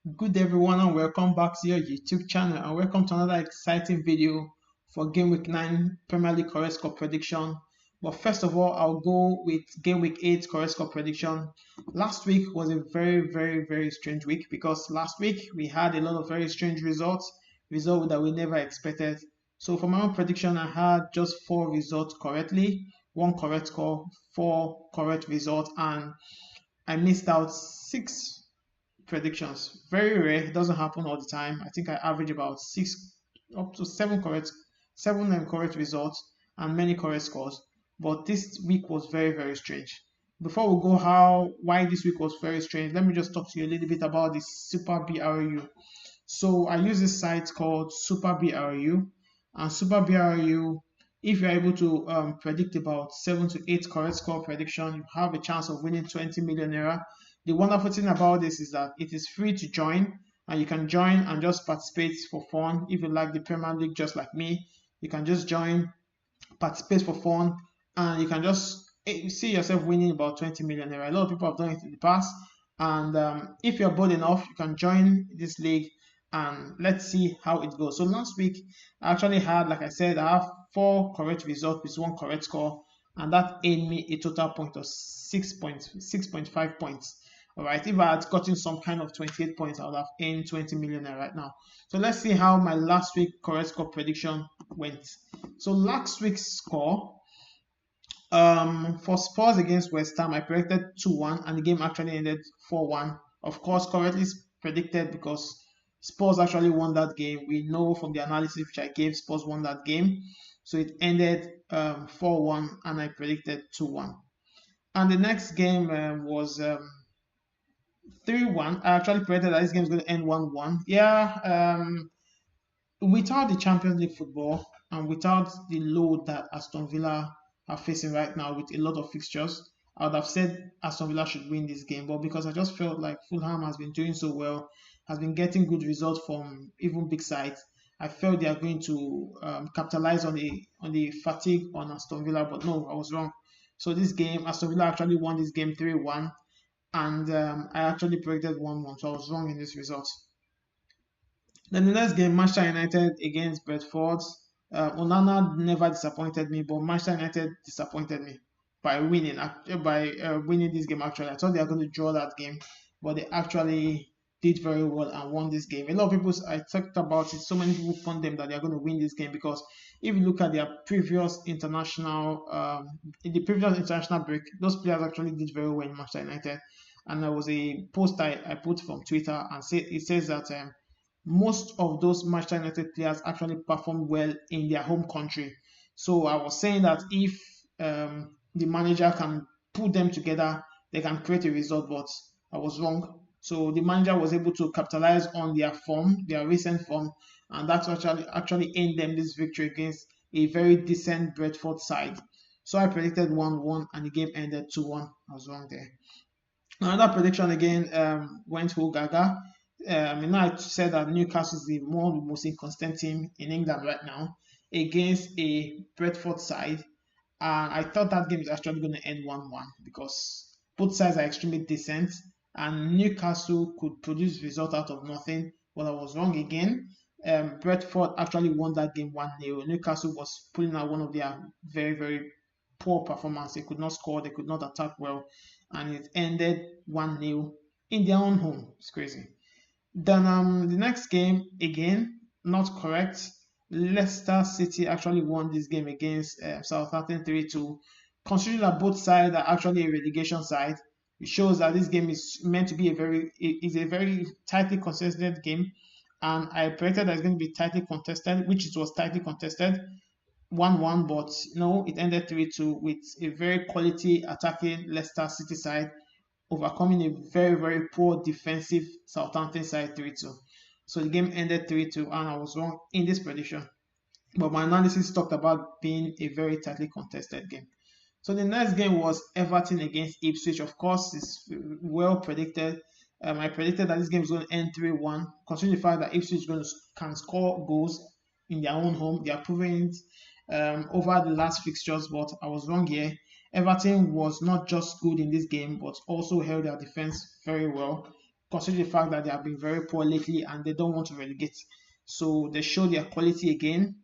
Good everyone and welcome back to your YouTube channel and welcome to another exciting video for Game Week 9 Premier League correct score prediction. But first of all, I'll go with Game Week 8 correct score prediction. Last week was a very strange week because last week we had a lot of very strange results that we never expected. So for my own prediction, I had just 4 results correctly, 1 correct score, 4 correct results, and I missed out 6 predictions. Very rare. It doesn't happen all the time. I think I average about 6 up to 7 correct results and many correct scores. But this week was very strange. Before we go why this week was very strange, let me just talk to you a little bit about the Super BRU. So I use this site called Super BRU, and Super BRU, if you're able to predict about 7 to 8 correct score prediction, you have a chance of winning 20 million naira. The wonderful thing about this is that it is free to join, and you can join and just participate for fun. If you like the Premier League just like me, you can just join, participate for fun, and you can just see yourself winning about 20 million naira. A lot of people have done it in the past, and if you're bold enough, you can join this league and let's see how it goes. So last week, I actually had, like I said, I have 4 correct results with 1 correct score, and that earned me a total point of 6.5 points. All right, if I had gotten some kind of 28 points, I would have earned 20 million right now. So let's see how my last week correct score prediction went. So last week's score, for Spurs against West Ham, I predicted 2-1, and the game actually ended 4-1. Of course, correctly predicted because Spurs actually won that game. We know from the analysis which I gave, Spurs won that game. So it ended 4-1, and I predicted 2-1. And the next game was 3-1. I actually predicted that this game is going to end 1-1. Yeah, without the Champions League football and without the load that Aston Villa are facing right now with a lot of fixtures, I would have said Aston Villa should win this game. But because I just felt like Fulham has been doing so well, has been getting good results from even big sides, I felt they are going to capitalize on the fatigue on Aston Villa. But no, I was wrong. So this game, Aston Villa actually won this game 3-1, and I actually predicted 1-1. So I was wrong in this result. Then the next game, Manchester United against Brentford. Onana never disappointed me, but Manchester United disappointed me by winning this game. Actually, I thought they were going to draw that game, but they actually did very well and won this game. A lot of people, I talked about it. So many people found them that they are going to win this game because if you look at their in the previous international break, those players actually did very well in Manchester United. And there was a post I put from Twitter, and it says that most of those Manchester United players actually performed well in their home country. So I was saying that if the manager can put them together, they can create a result, but I was wrong. So the manager was able to capitalize on their form, their recent form, and that's actually earned them this victory against a very decent Brentford side. So I predicted 1-1 and the game ended 2-1. I was wrong there. Another prediction again went whole gaga. I said that Newcastle is the most inconsistent team in England right now against a Brentford side. And I thought that game is actually going to end 1-1 because both sides are extremely decent and Newcastle could produce result out of nothing. But I was wrong again. Brentford actually won that game 1-0. Newcastle was pulling out one of their very poor performance. They could not score, they could not attack well, and it ended 1-0 in their own home. It's crazy. Then the next game again, not correct. Leicester City actually won this game against Southampton 3-2. Considering that both sides are actually a relegation side, it shows that this game is meant to be a very tightly contested game. And I predicted that it's going to be tightly contested, which it was tightly contested, 1-1, but no, it ended 3-2 with a very quality attacking Leicester City side overcoming a very poor defensive Southampton side 3-2. So the game ended 3-2, and I was wrong in this prediction. But my analysis talked about being a very tightly contested game. So the next game was Everton against Ipswich. Of course, it's well predicted. I predicted that this game is going to end 3-1, considering the fact that Ipswich can score goals in their own home. They are proving it over the last fixtures, but I was wrong here. Everton was not just good in this game, but also held their defense very well. considering the fact that they have been very poor lately and they don't want to relegate. So they show their quality again.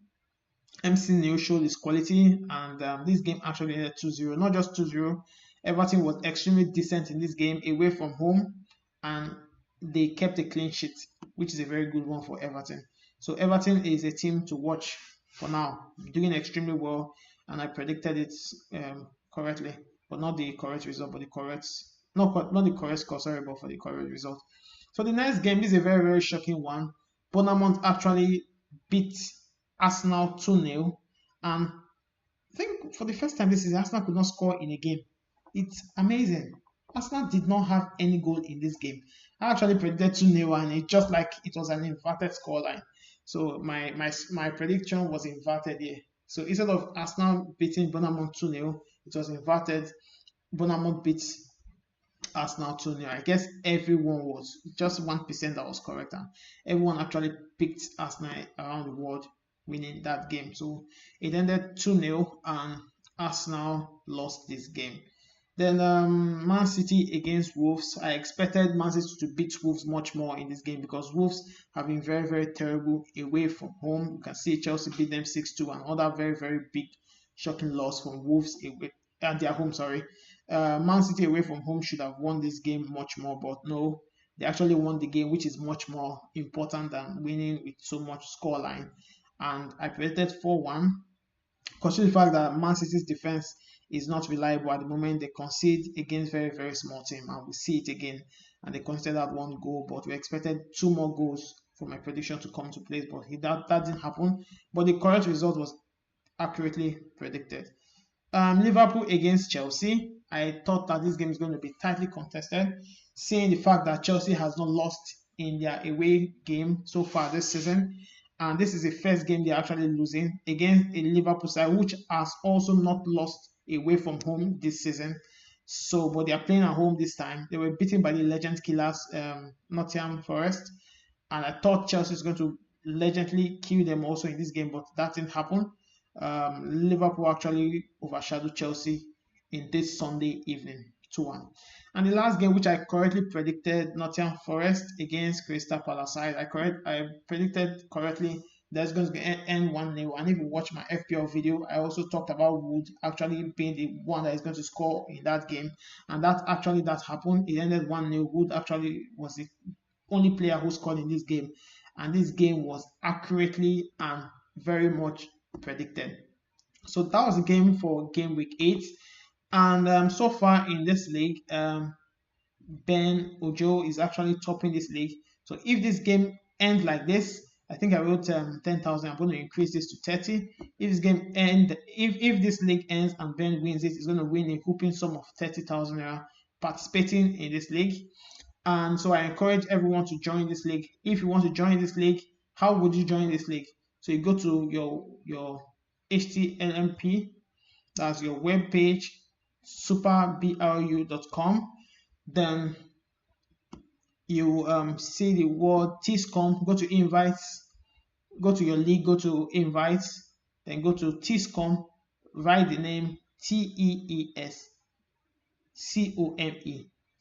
MC Neil showed his quality, and this game actually ended 2-0. Not just 2-0, Everton was extremely decent in this game away from home, and they kept a clean sheet, which is a very good one for Everton. So Everton is a team to watch for now, doing extremely well, and I predicted it correctly, but not the correct result, but the correct, not the correct score, sorry, but for the correct result. So the next game is a very, very shocking one. Bournemouth actually beat Arsenal 2-0. And I think for the first time this season, Arsenal could not score in a game. It's amazing. Arsenal did not have any goal in this game. I actually predicted 2-0 and it just like it was an inverted scoreline. So my prediction was inverted here. So instead of Arsenal beating Bournemouth 2-0, it was inverted. Bournemouth beat Arsenal 2-0. I guess everyone was just 1% that was correct, and everyone actually picked Arsenal around the world winning that game. So it ended 2-0, and Arsenal lost this game. Then Man City against Wolves. I expected Man City to beat Wolves much more in this game because Wolves have been very, very terrible away from home. You can see Chelsea beat them 6-2, and other very, very big shocking loss from Wolves away at their home. Sorry, Man City away from home should have won this game much more, but no, they actually won the game, which is much more important than winning with so much scoreline. And I predicted 4-1. Considering the fact that Man City's defense is not reliable at the moment, they concede against very, very small team, and we see it again. And they conceded that one goal, but we expected 2 more goals for my prediction to come to place, but that didn't happen. But the correct result was accurately predicted. Liverpool against Chelsea. I thought that this game is going to be tightly contested, seeing the fact that Chelsea has not lost in their away game so far this season. And this is the first game they're actually losing against a Liverpool side, which has also not lost away from home this season. So, but they are playing at home this time. They were beaten by the legend killers, Nottingham Forest. And I thought Chelsea is going to legendly kill them also in this game, but that didn't happen. Liverpool actually overshadowed Chelsea in this Sunday evening, 2-1. And the last game, which I correctly predicted, Nottingham Forest against Crystal Palace side, I predicted correctly that's going to end 1-0. And if you watch my FPL video, I also talked about Wood actually being the one that is going to score in that game, and that happened. It ended 1-0. Wood actually was the only player who scored in this game, and this game was accurately and very much predicted. So that was the game for game week 8. And so far in this league, Ben Ojo is actually topping this league. So if this game ends like this, I think I wrote 10,000. I'm going to increase this to 30. If this game if this league ends and Ben wins it, he's going to win a whooping sum of 30,000 naira participating in this league. And so I encourage everyone to join this league. If you want to join this league, how would you join this league? So you go to your HTLMP, that's your web page, superbru.com. Then you see the word teescome, go to invites, go to your league, go to invites, then go to teescome, write the name TEESCOME,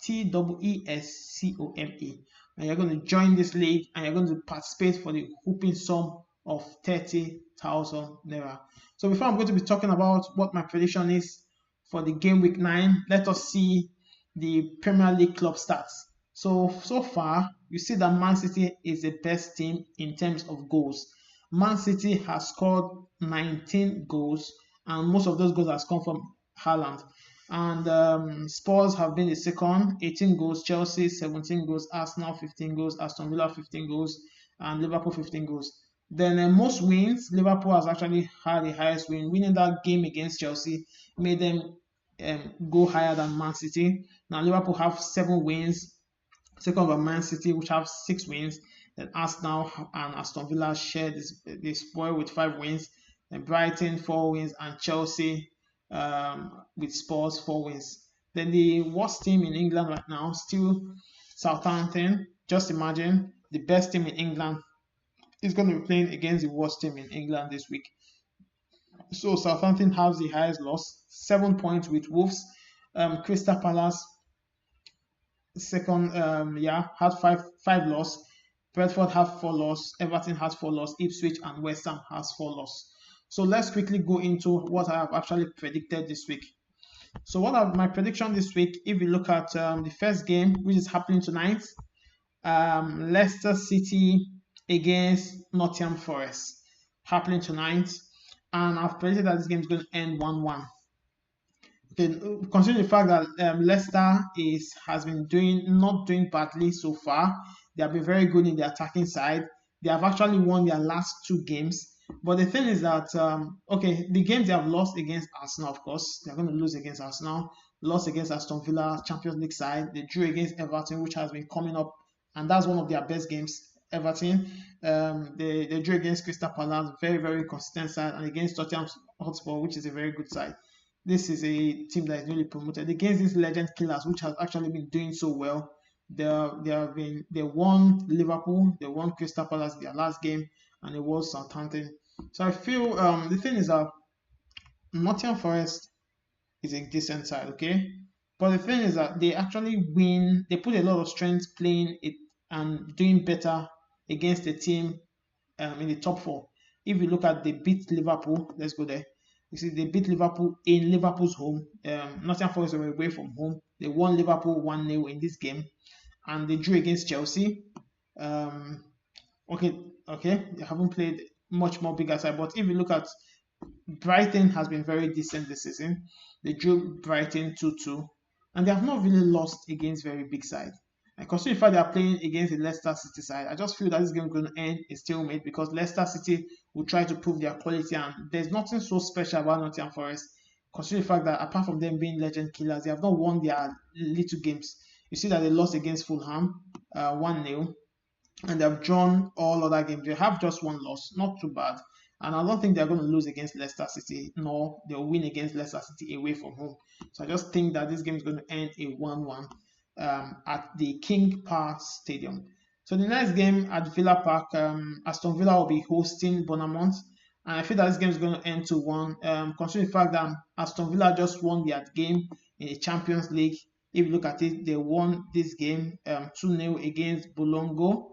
TEESCOME, and you're going to join this league and you're going to participate for the whooping sum of 30,000 naira. So before I'm going to be talking about what my prediction is for the game week 9, let us see the Premier League club stats. So far, you see that Man City is the best team in terms of goals. Man City has scored 19 goals, and most of those goals have come from Haaland. And Spurs have been the second, 18 goals, Chelsea 17 goals, Arsenal 15 goals, Aston Villa 15 goals, and Liverpool 15 goals. Then most wins, Liverpool has actually had the highest win. Winning that game against Chelsea made them go higher than Man City. Now Liverpool have 7 wins, second by Man City, which have 6 wins. Then Arsenal and Aston Villa share the spoil with 5 wins. Then Brighton 4 wins, and Chelsea with Spurs 4 wins. Then the worst team in England right now, still Southampton. Just imagine, the best team in England is going to be playing against the worst team in England this week. So Southampton has the highest loss, 7 points with Wolves. Crystal Palace second, had five loss. Brentford have 4 loss. Everton has 4 loss. Ipswich and West Ham has 4 loss. So let's quickly go into what I have actually predicted this week. So what are my prediction this week? If you look at the first game, which is happening tonight, Leicester City against Nottingham Forest, happening tonight, and I've predicted that this game is going to end 1-1. Okay, considering the fact that Leicester has been not doing badly so far, they have been very good in the attacking side. They have actually won their last 2 games. But the thing is that the games they have lost against Arsenal, of course, they're going to lose against Arsenal. Lost against Aston Villa, Champions League side. They drew against Everton, which has been coming up, and that's one of their best games. Everton, they drew against Crystal Palace, very very consistent side, and against Tottenham Hotspur, which is a very good side. This is a team that is newly promoted against these legend killers, which has actually been doing so well. They won Liverpool, they won Crystal Palace their last game, and it was Southampton. So I feel the thing is that Nottingham Forest is a decent side, okay? But the thing is that they actually win. They put a lot of strength playing it and doing better against the team in the top 4. If you look at they beat Liverpool, let's go there. You see, they beat Liverpool in Liverpool's home. Nottingham Forest were away from home. They won Liverpool 1-0 in this game, and they drew against Chelsea. Okay, they haven't played much more bigger side, but if you look at Brighton has been very decent this season. They drew Brighton 2-2, and they have not really lost against very big side. And considering the fact they are playing against the Leicester City side, I just feel that this game is going to end a stalemate because Leicester City will try to prove their quality, and there's nothing so special about Nottingham Forest. Considering the fact that apart from them being legend killers, they have not won their little games. You see that they lost against Fulham 1-0, and they have drawn all other games. They have just 1 loss, not too bad. And I don't think they're going to lose against Leicester City, nor they'll win against Leicester City away from home. So I just think that this game is going to end a 1-1 at the King Power Stadium. So the next game at Villa Park, Aston Villa will be hosting Bournemouth. And I feel that this game is going to end 2-1. Considering the fact that Aston Villa just won their game in the Champions League. If you look at it, they won this game 2-0 against Bolongo.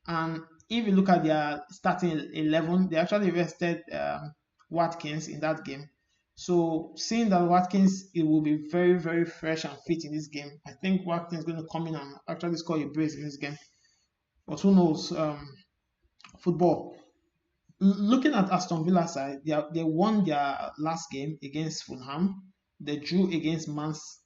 And if you look at their starting 11, they actually rested Watkins in that game. So seeing that Watkins, it will be very, very fresh and fit in this game. I think Watkins is going to come in and actually score a brace in this game. But who knows? Football. Looking at Aston Villa side, they won their last game against Fulham. They drew against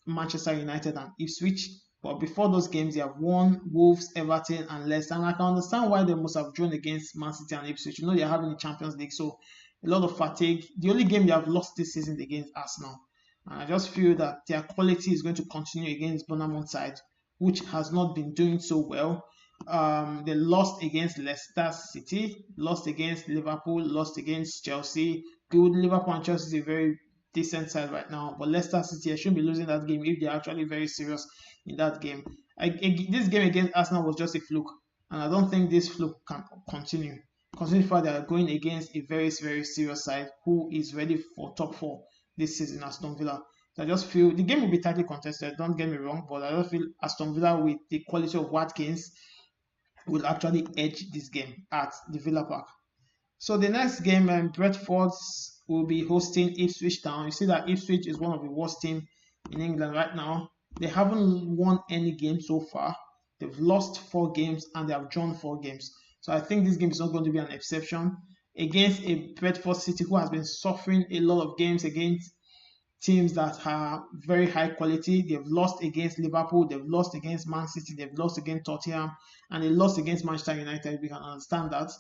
Manchester United and Ipswich. But before those games, they have won Wolves, Everton, and Leicester. And I can understand why they must have drawn against Man City and Ipswich. You know, they're having the Champions League, so a lot of fatigue. The only game they have lost this season is against Arsenal. And I just feel that their quality is going to continue against Bournemouth side, which has not been doing so well. They lost against Leicester City, lost against Liverpool, lost against Chelsea. Good, Liverpool and Chelsea is a very decent side right now, but Leicester City, I shouldn't be losing that game if they're actually very serious in that game. This game against Arsenal was just a fluke, and I don't think this fluke can continue. Considering the fact they are going against a very, very serious side who is ready for top 4 this season, Aston Villa. So I just feel the game will be tightly contested, don't get me wrong, but I just feel Aston Villa with the quality of Watkins will actually edge this game at the Villa Park. So the next game, Brentford will be hosting Ipswich Town. You see that Ipswich is one of the worst teams in England right now. They haven't won any game so far. They've lost 4 games and they have drawn 4 games. So I think this game is not going to be an exception against a Brentford City who has been suffering a lot of games against teams that are very high quality. They've lost against Liverpool, they've lost against Man City, they've lost against Tottenham, and they lost against Manchester United. We can understand that.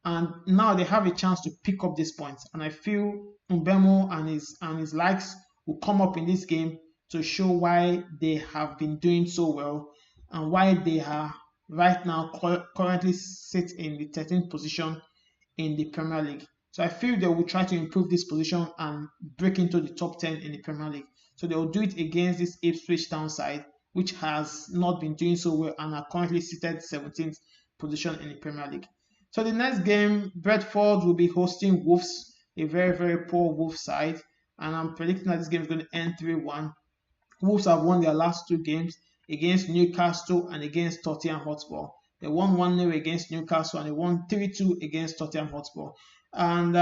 And now they have a chance to pick up these points. And I feel Mbemo and his likes will come up in this game to show why they have been doing so well and why they are right now currently sit in the 13th position in the Premier League. So I feel they will try to improve this position and break into the top 10 in the Premier League. So they will do it against this Ipswich Town side, which has not been doing so well and are currently seated 17th position in the Premier League. So the next game, Brentford will be hosting Wolves, a very, very poor Wolves side. And I'm predicting that this game is going to end 3-1. Wolves have won their last 2 games against Newcastle and against Tottenham Hotspur. They won 1-0 against Newcastle and they won 3-2 against Tottenham Hotspur. And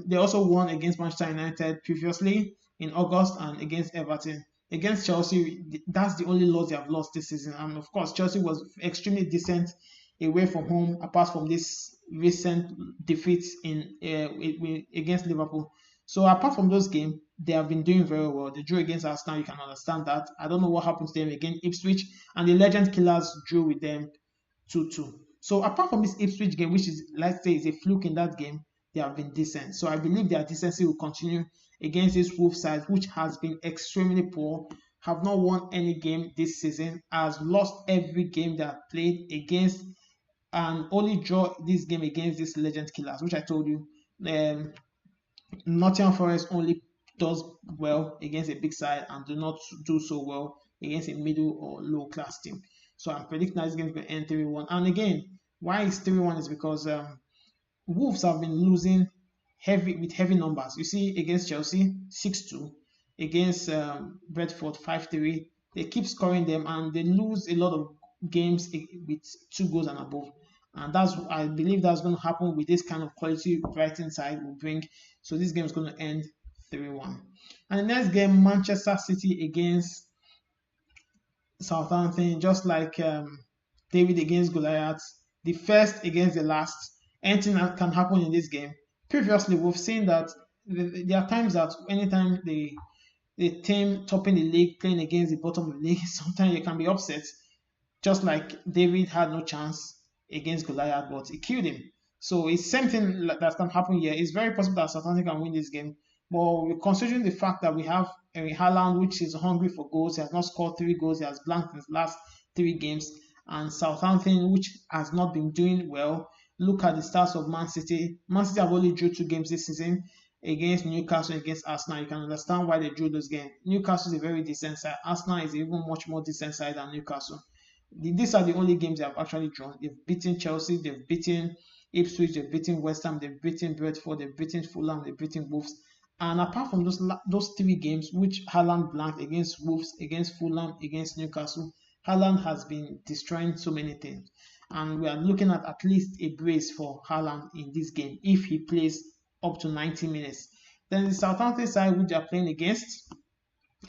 they also won against Manchester United previously in August and against Everton. Against Chelsea, that's the only loss they have lost this season. And of course, Chelsea was extremely decent away from home, apart from this recent defeat against Liverpool. So apart from those games, they have been doing very well. They drew against Arsenal, you can understand that. I don't know what happened to them against Ipswich, and the Legend Killers drew with them 2-2. So apart from this Ipswich game, which is, let's say, is a fluke in that game, they have been decent. So I believe their decency will continue against this Wolves side, which has been extremely poor, have not won any game this season, has lost every game they have played against, and only draw this game against these Legend Killers, which I told you. Nottingham Forest only does well against a big side and do not do so well against a middle or low class team. So I'm predicting that this game is going to end 3-1. And again, why is 3-1 is because Wolves have been losing heavy numbers. You see, against Chelsea, 6-2. Against Brentford, 5-3. They keep scoring them and they lose a lot of games with 2 goals and above. And I believe that's going to happen with this kind of quality Brighton side will bring. So this game is going to end 3-1. And the next game, Manchester City against Southampton, just like David against Goliath, the first against the last. Anything that can happen in this game. Previously, we've seen that there are times that anytime the team topping the league playing against the bottom of the league, sometimes you can be upset. Just like David had no chance against Goliath, but he killed him. So it's same thing that can happen here. It's very possible that Southampton can win this game. But considering the fact that we have Haaland, which is hungry for goals, he has not scored 3 goals, he has blanked in his last 3 games, and Southampton, which has not been doing well. Look at the stats of Man City. Man City have only drew 2 games this season against Newcastle and against Arsenal. You can understand why they drew those games. Newcastle is a very decent side. Arsenal is even much more decent side than Newcastle. These are the only games they have actually drawn. They've beaten Chelsea, they've beaten Ipswich, they've beaten West Ham, they've beaten Brentford, they've beaten Fulham, they've beaten Wolves. And apart from those 3 games, which Haaland blanked against Wolves, against Fulham, against Newcastle, Haaland has been destroying so many things. And we are looking at least a brace for Haaland in this game if he plays up to 90 minutes. Then the Southampton side, which they are playing against,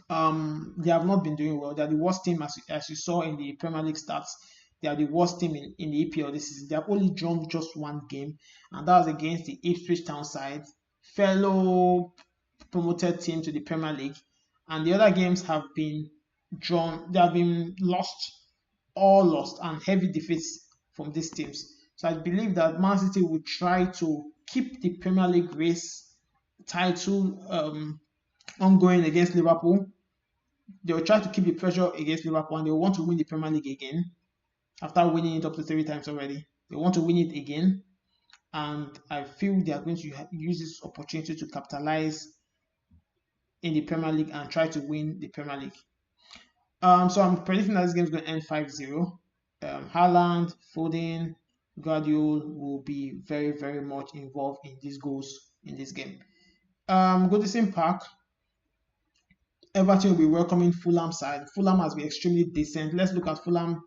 they have not been doing well. They are the worst team, as you saw in the Premier League stats. They are the worst team in the EPL this season. They have only drawn just 1 game, and that was against the Ipswich Town side, fellow promoted team to the Premier League. And the other games have been drawn. They have been all lost, and heavy defeats from these teams. So I believe that Man City will try to keep the Premier League race title ongoing against Liverpool. They will try to keep the pressure against Liverpool, and they want to win the Premier League again after winning it up to 3 times already. They want to win it again, and I feel they are going to use this opportunity to capitalize in the Premier League and try to win the Premier League. So I'm predicting that this game is going to end 5-0. Haaland, Foden, Guardiola will be very, very much involved in these goals in this game. Goodison Park, Everton will be welcoming Fulham side. Fulham has been extremely decent. Let's look at Fulham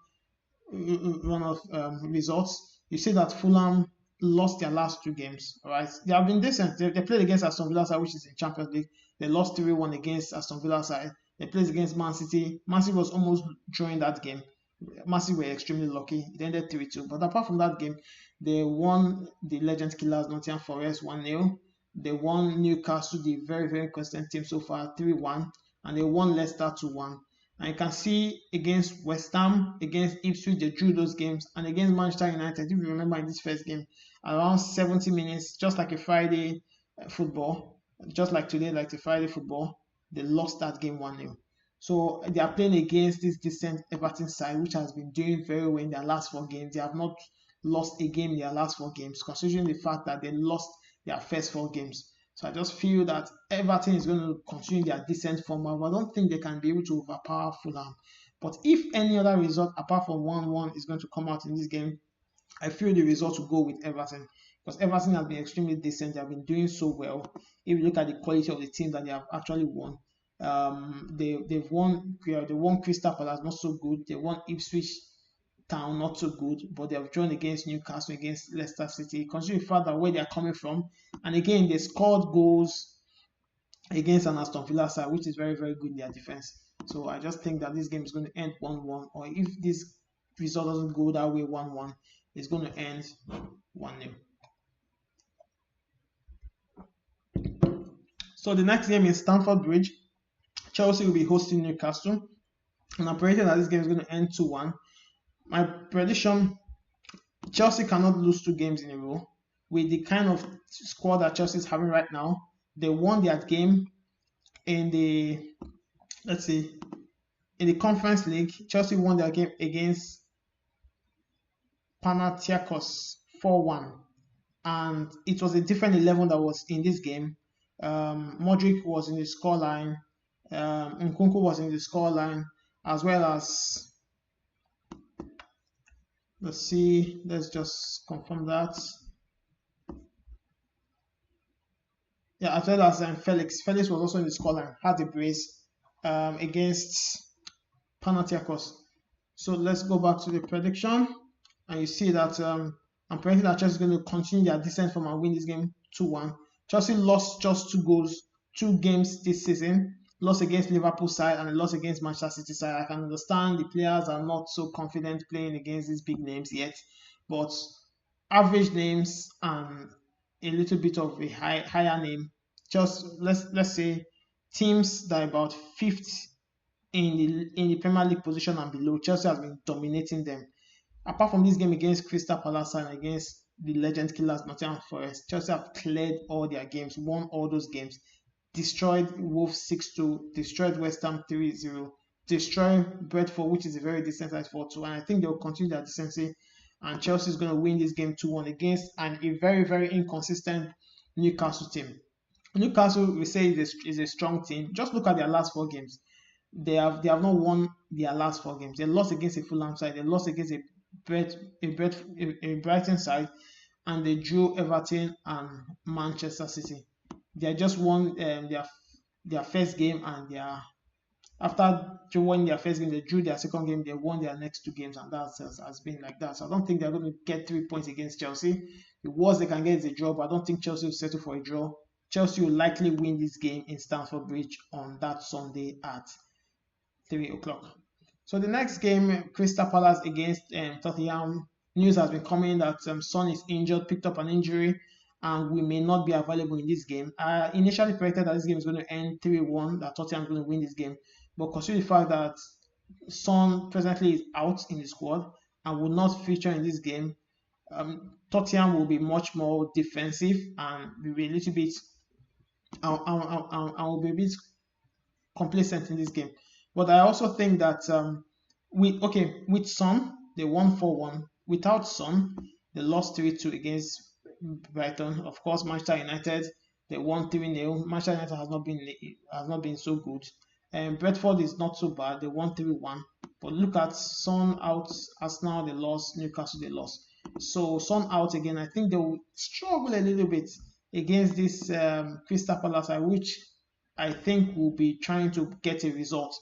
run of results. You see that Fulham lost their last 2 games. All right, they have been decent. They played against Aston Villa side, which is in Champions League. They lost 3-1 against Aston Villa side. They played against Man City. Man City was almost drawing that game. Man City were extremely lucky. It ended 3-2. But apart from that game, they won the Legend Killers Nottingham Forest 1-0. They won Newcastle, the very, very constant team so far, 3-1. And they won Leicester 2-1. And you can see against West Ham, against Ipswich, they drew those games. And against Manchester United, if you remember in this first game, around 70 minutes, just like a Friday football, just like today, like the Friday football, they lost that game 1-0. So they are playing against this decent Everton side, which has been doing very well in their last 4 games. They have not lost a game in their last 4 games, considering the fact that they lost their first 4 games. So I just feel that Everton is going to continue their decent form. But I don't think they can be able to overpower Fulham. But if any other result apart from 1-1 is going to come out in this game, I feel the result will go with Everton. Because Everton has been extremely decent. They have been doing so well. If you look at the quality of the team that they have actually won, They've won. They won Crystal Palace, not so good. They won Ipswich Town, not so good. But they have drawn against Newcastle, against Leicester City. Considering the fact that where they are coming from, and again they scored goals against an Aston Villa side, which is very very good in their defense. So I just think that this game is going to end 1-1, or if this result doesn't go that way 1-1, it's going to end 1-0. So the next game is Stamford Bridge. Chelsea will be hosting Newcastle, and I'm predicting that this game is going to end 2-1. My prediction: Chelsea cannot lose 2 games in a row with the kind of squad that Chelsea is having right now. They won their game in the in the Conference League. Chelsea won their game against Panathinaikos 4-1, and it was a different 11 that was in this game. Modric was in the scoreline, Nkunku was in the scoreline, as well as, let's just confirm that. Yeah, as well as Felix. Felix was also in the scoreline, had a brace against Panathinaikos. So let's go back to the prediction, and you see that I'm predicting that Chelsea is going to continue their descent form and win this game 2-1. Chelsea lost just 2 games this season. Lost against Liverpool side and lost against Manchester City side. I can understand the players are not so confident playing against these big names yet, but average names and a little bit of a higher name. Just let's say teams that are about 5th in the Premier League position and below, Chelsea has been dominating them. Apart from this game against Crystal Palace and against the legend killers Nottingham Forest, Chelsea have cleared all their games, won all those games, destroyed Wolves 6-2, destroyed West Ham 3-0, destroyed Brentford, which is a very decent side 4-2, and I think they will continue their decency. And Chelsea is going to win this game 2-1 against a very very inconsistent Newcastle team. Newcastle, we say, is a strong team. Just look at their last 4 games. They have not won their last 4 games. They lost against a Fulham side. They lost against a Brighton side, and they drew Everton and Manchester City. They just won their first game, and after winning their first game, they drew their second game. They won their next 2 games, and that has been like that. So I don't think they're going to get 3 points against Chelsea. The worst they can get is a draw, but I don't think Chelsea will settle for a draw. Chelsea will likely win this game in Stamford Bridge on that Sunday at 3 o'clock. So the next game, Crystal Palace against Tottenham. News has been coming that Son is injured, picked up an injury, and we may not be available in this game. I initially predicted that this game is going to end 3-1, that Tottenham is going to win this game. But consider the fact that Son presently is out in the squad and will not feature in this game, Tottenham will be much more defensive and be a little bit will be a bit complacent in this game. But I also think that with Son, they won 4-1. Without Son, they lost 3-2 against Brighton. Of course, Manchester United, they won 3-0. Manchester United has not been so good. Brentford is not so bad. They won 3-1. But look at Son out. Arsenal, they lost. Newcastle, they lost. So Son out again. I think they will struggle a little bit against this Crystal Palace, which I think will be trying to get a result.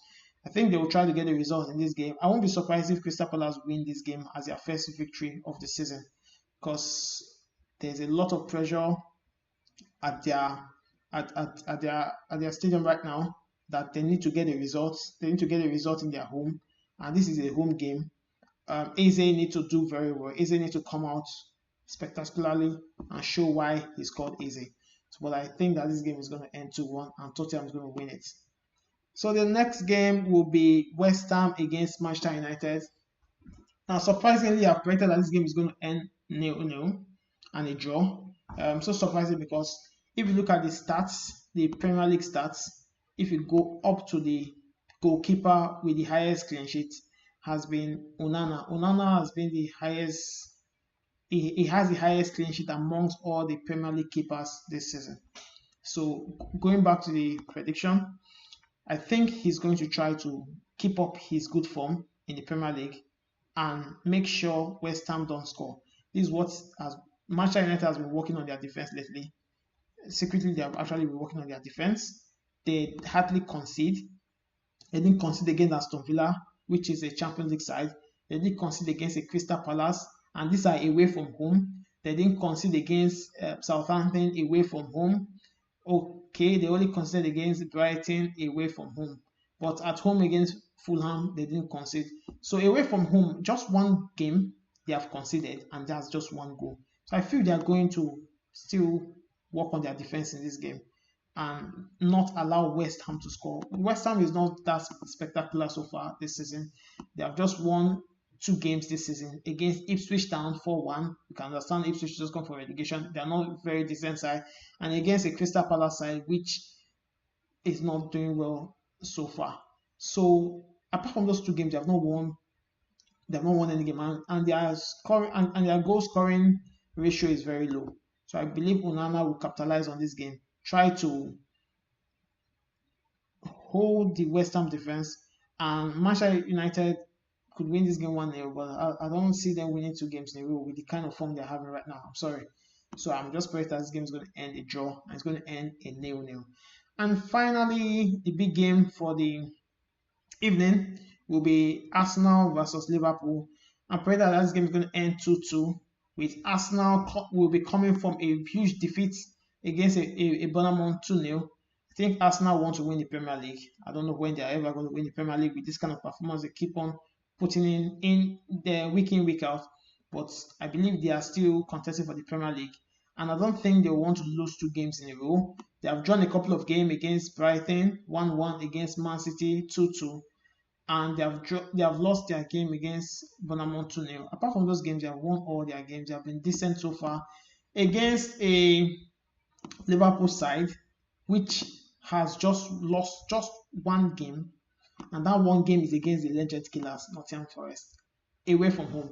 I think they will try to get a result in this game. I won't be surprised if Crystal Palace win this game as their first victory of the season, because there's a lot of pressure at their stadium right now that they need to get a result. They need to get a result in their home, and this is a home game. Eze need to do very well. Eze need to come out spectacularly and show why he's called Eze. But I think that this game is going to end 2-1 and Tottenham is going to win it. So the next game will be West Ham against Manchester United. Now, surprisingly, I've predicted that this game is going to end 0-0 and a draw. So surprising, because if you look at the stats, the Premier League stats, if you go up to the goalkeeper with the highest clean sheet, has been Onana. Onana has been the highest. He has the highest clean sheet amongst all the Premier League keepers this season. So going back to the prediction, I think he's going to try to keep up his good form in the Premier League and make sure West Ham don't score. This is what Manchester United has been working on their defense lately. Secretly, they have actually been working on their defense. they hardly concede. They didn't concede against Aston Villa, which is a Champions League side. They didn't concede against a Crystal Palace, and these are away from home. They didn't concede against Southampton away from home. Okay, they only conceded against Brighton away from home. But at home against Fulham, they didn't concede. So away from home, just one game they have conceded, and that's just one goal. So I feel they are going to still work on their defense in this game and not allow West Ham to score. West Ham is not that spectacular so far this season. They have just won 2 games this season against Ipswich Town 4-1. You can understand Ipswich just come from relegation. They are not very decent side. And against a Crystal Palace side, which is not doing well so far. So apart from those 2 games, they have not won. They have not won any game, and their scoring and their goal scoring ratio is very low. So I believe Onana will capitalize on this game, try to hold the West Ham defense, and Manchester United could win this game 1-0, but I don't see them winning 2 games in a row with the kind of form they're having right now. I'm sorry. So I'm just praying that this game is going to end a draw and it's going to end a 0-0. And finally, the big game for the evening will be Arsenal versus Liverpool. I pray that this game is going to end 2-2, with Arsenal will be coming from a huge defeat against a Bournemouth 2-0. I think Arsenal want to win the Premier League. I don't know when they are ever going to win the Premier League with this kind of performance they keep on putting in the week in, week out. But I believe they are still contesting for the Premier League. And I don't think they want to lose 2 games in a row. They have drawn a couple of games against Brighton, 1-1 against Man City, 2-2. And they have lost their game against Bournemouth 2-0. Apart from those games, they have won all their games. They have been decent so far against a Liverpool side which has just lost just 1 game, and that 1 game is against the legend killers, Nottingham Forest, away from home.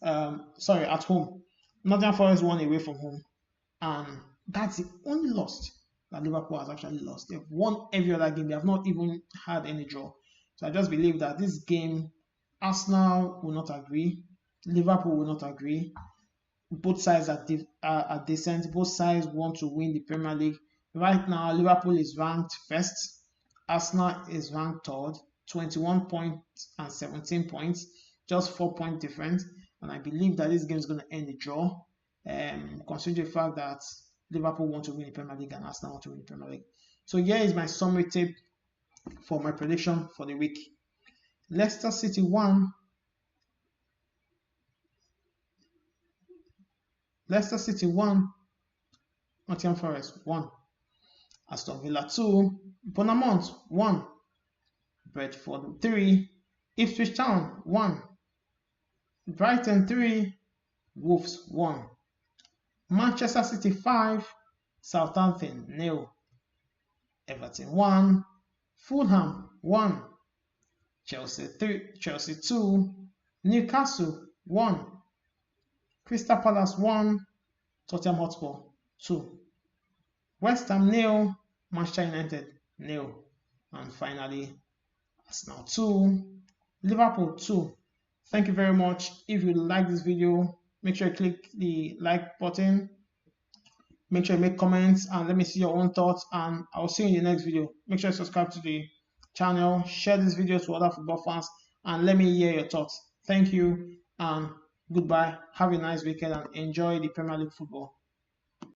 At home. Nottingham Forest won away from home, and that's the only loss that Liverpool has actually lost. They've won every other game. They have not even had any draw. So I just believe that this game, Arsenal will not agree, Liverpool will not agree. Both sides are decent. Both sides want to win the Premier League. Right now, Liverpool is ranked first. Arsenal is ranked third, 21 points and 17 points, just 4-point difference. And I believe that this game is going to end the draw, considering the fact that Liverpool want to win the Premier League and Arsenal want to win the Premier League. So here is my summary tip for my prediction for the week. Leicester City 1. Leicester City 1. Nottingham Forest 1. Aston Villa 2. Bournemouth 1. Brentford 3. Ipswich Town 1. Brighton 3. Wolves 1. Manchester City 5. Southampton 0. Everton 1. Fulham 1. Chelsea 2. Newcastle 1. Crystal Palace 1. Tottenham Hotspur 2. West Ham 0. Manchester United 0. And finally, Arsenal 2. Liverpool 2. Thank you very much. If you like this video, make sure you click the like button. Make sure you make comments and let me see your own thoughts, and I'll see you in the next video. Make sure you subscribe to the channel, share this video to other football fans, and let me hear your thoughts. Thank you and goodbye. Have a nice weekend and enjoy the Premier League football.